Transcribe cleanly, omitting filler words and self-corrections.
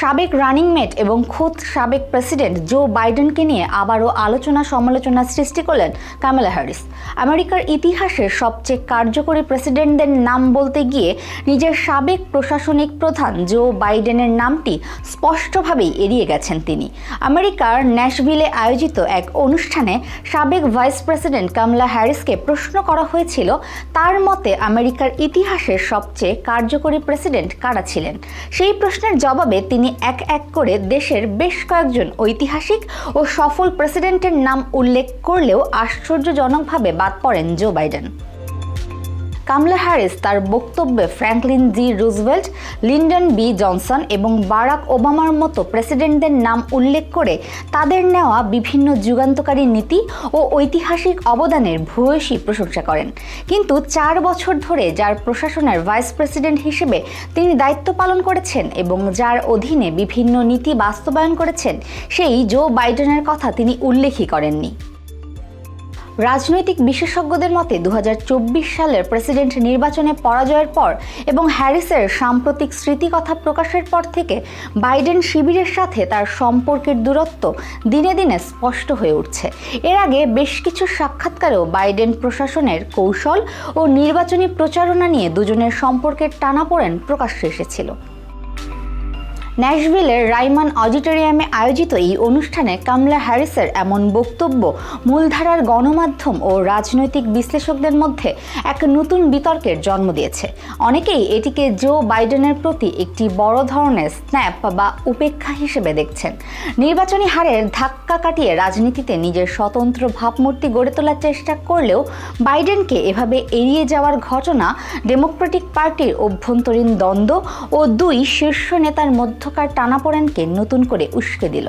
সাবেক running mate এবং খোদ সাবেক প্রেসিডেন্ট জো বাইডেনকে নিয়ে আবারও আলোচনা সমালোচনা সৃষ্টি করলেন কামালা হ্যারিস। আমেরিকার ইতিহাসের সবচেয়ে কার্যকরী প্রেসিডেন্টদের নাম বলতে গিয়ে নিজের সাবেক প্রশাসনিক প্রধান জো বাইডেনের নামটি স্পষ্টভাবেই এড়িয়ে গেছেন তিনি। আমেরিকার ন্যাশভিলে আয়োজিত এক অনুষ্ঠানে সাবেক ভাইস প্রেসিডেন্ট কামালা হ্যারিসকে প্রশ্ন করা হয়েছিল তার মতে আমেরিকার ইতিহাসের সবচেয়ে কার্যকরী প্রেসিডেন্ট কারা ছিলেন। সেই প্রশ্নের জবাবে তিনি এক এক করে দেশের বেশ কয়েকজন ঐতিহাসিক ও সফল প্রেসিডেন্টের নাম উল্লেখ করলেও আশ্চর্যজনকভাবে বাদ পড়েন জো বাইডেন। কামালা হ্যারিস তার বক্তব্যে Franklin D Roosevelt, Lyndon B Johnson এবং বারাক ওবামার মতো প্রেসিডেন্টদের নাম উল্লেখ করে তাদের নেওয়া বিভিন্ন যুগান্তকারী নীতি ও ঐতিহাসিক অবদানের ভূয়সী প্রশংসা করেন। কিন্তু 4 বছর ধরে যার প্রশাসনের ভাইস প্রেসিডেন্ট হিসেবে তিনি দায়িত্ব পালন করেছেন এবং যার অধীনে বিভিন্ন নীতি বাস্তবায়ন করেছেন, সেই জো বাইডেনের কথা তিনি উল্লেখই করেননি। রাজনৈতিক বিশেষজ্ঞদের মতে 2024 সালের প্রেসিডেন্ট নির্বাচনে পরাজয়ের পর এবং হ্যারিসের সাম্প্রতিক স্মৃতিকথা প্রকাশের পর থেকে বাইডেন শিবিরের সাথে তার সম্পর্কের দূরত্ব দিনে দিনে স্পষ্ট হয়ে উঠছে। এর আগে বেশ কিছু সাক্ষাৎকারেও বাইডেন প্রশাসনের কৌশল ও নির্বাচনী প্রচারণা নিয়ে দুজনের সম্পর্কের টানাপোড়েন প্রকাশ্যে এসেছিল। ন্যাশভিলের রাইমান অডিটোরিয়ামে আয়োজিত এই অনুষ্ঠানে কামালা হ্যারিসের এমন বক্তব্য মূলধারার গণমাধ্যম ও রাজনৈতিক বিশ্লেষকদের মধ্যে এক নতুন বিতর্কের জন্ম দিয়েছে। অনেকেই এটিকে জো বাইডেনের প্রতি একটি বড় ধরনের স্ন্যাপ বা উপেক্ষা হিসেবে দেখছেন। নির্বাচনী হারের ধাক্কা কাটিয়ে রাজনীতিতে নিজের স্বতন্ত্র ভাবমূর্তি গড়ে তোলার চেষ্টা করলেও বাইডেনকে এভাবে এড়িয়ে যাওয়ার ঘটনা ডেমোক্রেটিক পার্টির অভ্যন্তরীণ দ্বন্দ্ব ও দুই শীর্ষ নেতার মধ্যকার টানাপোড়েনকে নতুন করে উস্কে দিল।